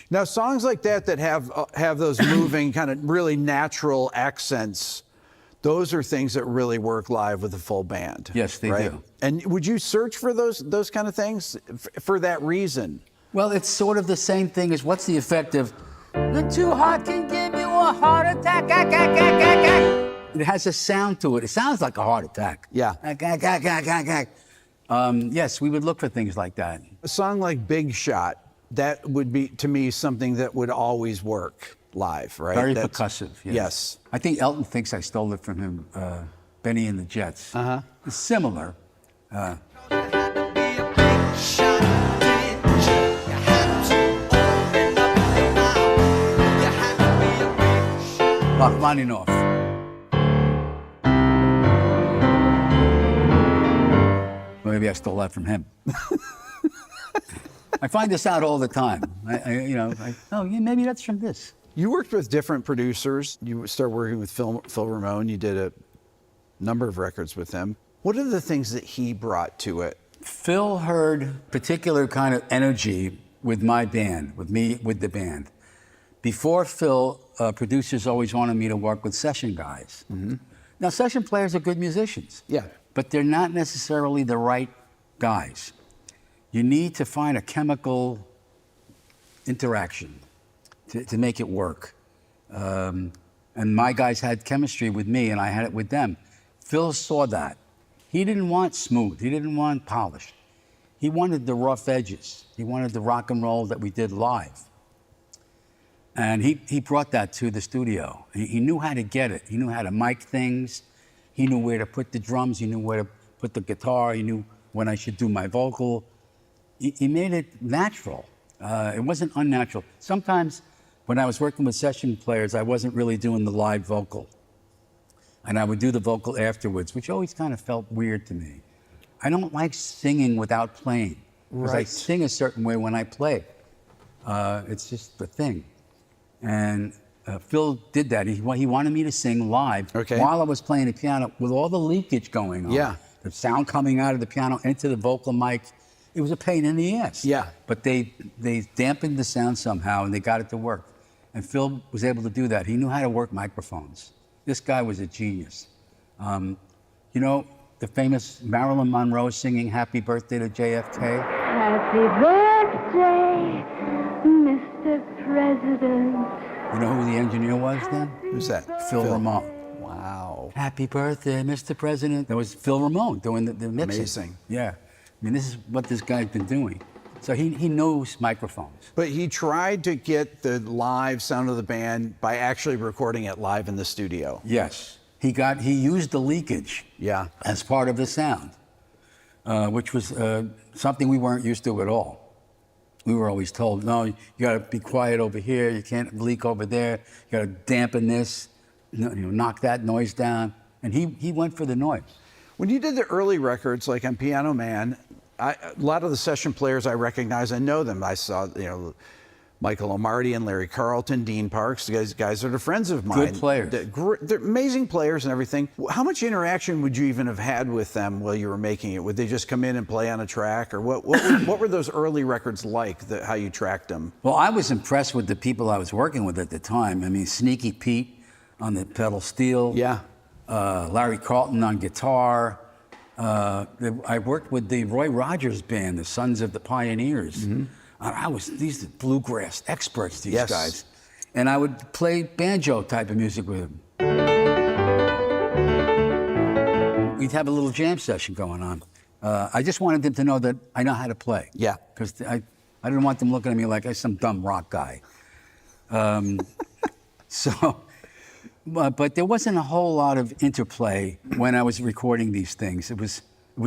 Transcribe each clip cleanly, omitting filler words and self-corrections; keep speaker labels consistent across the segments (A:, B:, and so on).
A: Now, songs like that have those moving kind of really natural accents, those are things that really work live with a full band.
B: Yes, they
A: right?
B: do.
A: And would you search for those kind of things for that reason?
B: Well, it's sort of the same thing as what's the effect of "You're too hot can give you a heart attack." It has a sound to it. It sounds like a heart attack.
A: Yeah.
B: Yes, we would look for things like that.
A: A song like Big Shot, that would be, to me, something that would always work live, right?
B: Very percussive, yes.
A: Yes.
B: I think Elton thinks I stole it from him, Bennie and the Jets.
A: Uh-huh.
B: It's similar. Rachmaninoff. Maybe I stole that from him. I find this out all the time. Oh, yeah, maybe that's from this.
A: You worked with different producers. You started working with Phil Ramone. You did a number of records with him. What are the things that he brought to it?
B: Phil heard particular kind of energy with my band, with me, with the band. Before Phil, producers always wanted me to work with session guys. Mm-hmm. Now, session players are good musicians.
A: Yeah.
B: But they're not necessarily the right guys. You need to find a chemical interaction to make it work. And my guys had chemistry with me, and I had it with them. Phil saw that. He didn't want smooth. He didn't want polished. He wanted the rough edges. He wanted the rock and roll that we did live. And he brought that to the studio. He knew how to get it. He knew how to mic things. He knew where to put the drums. He knew where to put the guitar. He knew when I should do my vocal. He made it natural. It wasn't unnatural. Sometimes when I was working with session players, I wasn't really doing the live vocal. And I would do the vocal afterwards, which always kind of felt weird to me. I don't like singing without playing. Because I sing a certain way when I play. It's just the thing. And Phil did that. He wanted me to sing live while I was playing the piano with all the leakage going on.
A: Yeah.
B: The sound coming out of the piano into the vocal mic. It was a pain in the ass.
A: Yeah.
B: But they dampened the sound somehow and they got it to work. And Phil was able to do that. He knew how to work microphones. This guy was a genius. You know, the famous Marilyn Monroe singing Happy Birthday to JFK?
C: Happy birthday, Mr. President.
B: You know who the engineer was then?
A: Who's that?
B: Phil Ramone.
A: Wow.
B: Happy birthday, Mr. President. That was Phil Ramone doing the mixing.
A: Amazing.
B: Yeah. I mean, this is what this guy's been doing. So he knows microphones.
A: But he tried to get the live sound of the band by actually recording it live in the studio.
B: Yes. He used the leakage as part of the sound, which was something we weren't used to at all. We were always told, no, you gotta be quiet over here, you can't leak over there, you gotta dampen this, knock that noise down. And he went for the noise.
A: When you did the early records, like on Piano Man, a lot of the session players I recognize, I know them. I saw, Michael Omarty and Larry Carlton, Dean Parks, guys that are friends of mine.
B: Good players.
A: They're amazing players and everything. How much interaction would you even have had with them while you were making it? Would they just come in and play on a track? Or what were those early records like, how you tracked them?
B: Well, I was impressed with the people I was working with at the time. I mean, Sneaky Pete on the pedal steel.
A: Yeah.
B: Larry Carlton on guitar. I worked with the Roy Rogers band, the Sons of the Pioneers. Mm-hmm. These are bluegrass experts, these guys. And I would play banjo type of music with them. We'd have a little jam session going on. I just wanted them to know that I know how to play.
A: Yeah.
B: Because I didn't want them looking at me like I'm some dumb rock guy. But there wasn't a whole lot of interplay when I was recording these things. It was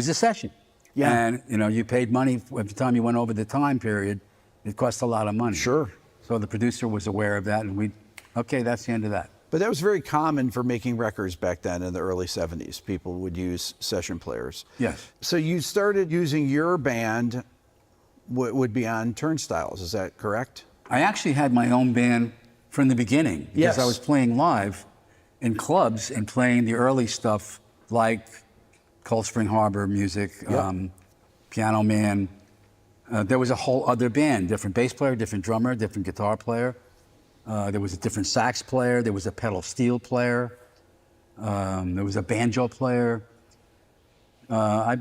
B: a session. Yeah. And you paid money every time you went over the time period. It cost a lot of money.
A: Sure.
B: So the producer was aware of that, and okay, that's the end of that.
A: But that was very common for making records back then in the early 70s. People would use session players.
B: Yes.
A: So you started using your band would be on turnstiles, is that correct?
B: I actually had my own band from the beginning because I was playing live in clubs and playing the early stuff like Cold Spring Harbor music, Piano Man, There was a whole other band, different bass player, different drummer, different guitar player. There was a different sax player. There was a pedal steel player. There was a banjo player. I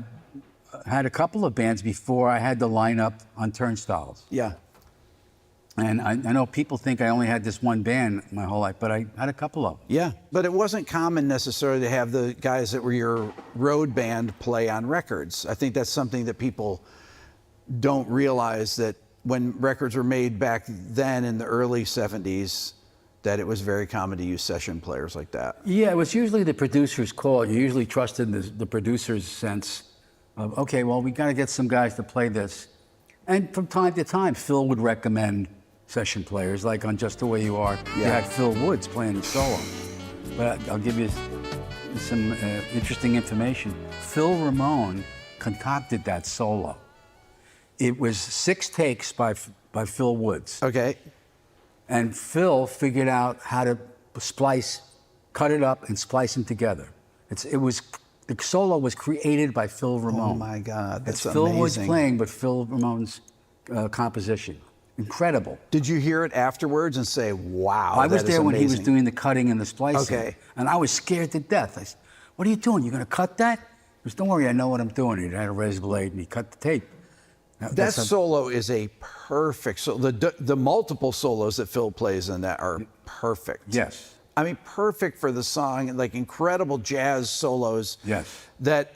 B: had a couple of bands before I had the lineup on Turnstiles.
A: Yeah.
B: And I know people think I only had this one band my whole life, but I had a couple of them.
A: Yeah, but it wasn't common necessarily to have the guys that were your road band play on records. I think that's something that people don't realize, that when records were made back then in the early 70s, that it was very common to use session players like that.
B: Yeah, it was usually the producer's call. You usually trusted the producer's sense of, okay, well, we got to get some guys to play this. And from time to time, Phil would recommend session players, like on Just the Way You Are. You had Phil Woods playing the solo. But I'll give you some interesting information. Phil Ramone concocted that solo. It was 6 takes by Phil Woods.
A: Okay.
B: And Phil figured out how to cut it up and splice them together. The solo was created by Phil Ramone.
A: Oh my God, that's
B: amazing. Phil Woods playing, but Phil Ramone's composition. Incredible.
A: Did you hear it afterwards and say, wow,
B: I was there when he was
A: amazing.
B: doing the cutting and the splicing.
A: Okay.
B: And I was scared to death. I said, what are you doing? You're going to cut that? He goes, don't worry, I know what I'm doing. He had a razor blade and he cut the tape.
A: That solo is a perfect, so the multiple solos that Phil plays in that are perfect.
B: Yes.
A: I mean, perfect for the song, like incredible jazz solos.
B: Yes.
A: That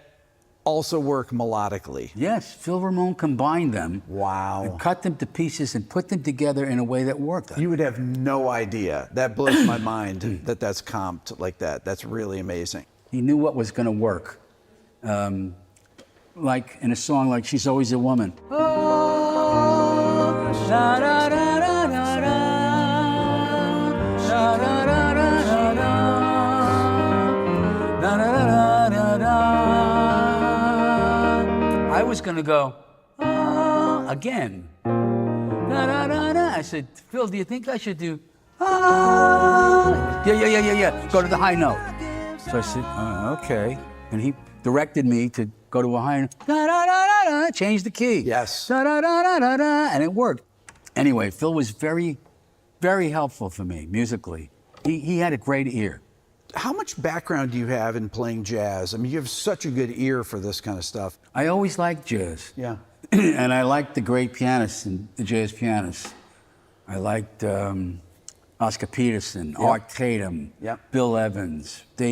A: also work melodically.
B: Yes, Phil Ramone combined them.
A: Wow.
B: And cut them to pieces and put them together in a way that worked.
A: You would have no idea. That blows my mind that that's comped like that. That's really amazing.
B: He knew what was going to work. Like in a song like She's Always a Woman. I was going to go, again. I said, Phil, do you think I should do, yeah. Go to the high note. So I said, okay. And he directed me to go to a high note, change the key.
A: Yes.
B: And it worked. Anyway, Phil was very, very helpful for me musically. He had a great ear.
A: How much background do you have in playing jazz? I mean, you have such a good ear for this kind of stuff.
B: I always liked jazz.
A: Yeah.
B: And I liked the great pianists and the jazz pianists. I liked Oscar Peterson, Art Tatum, Bill Evans, Dave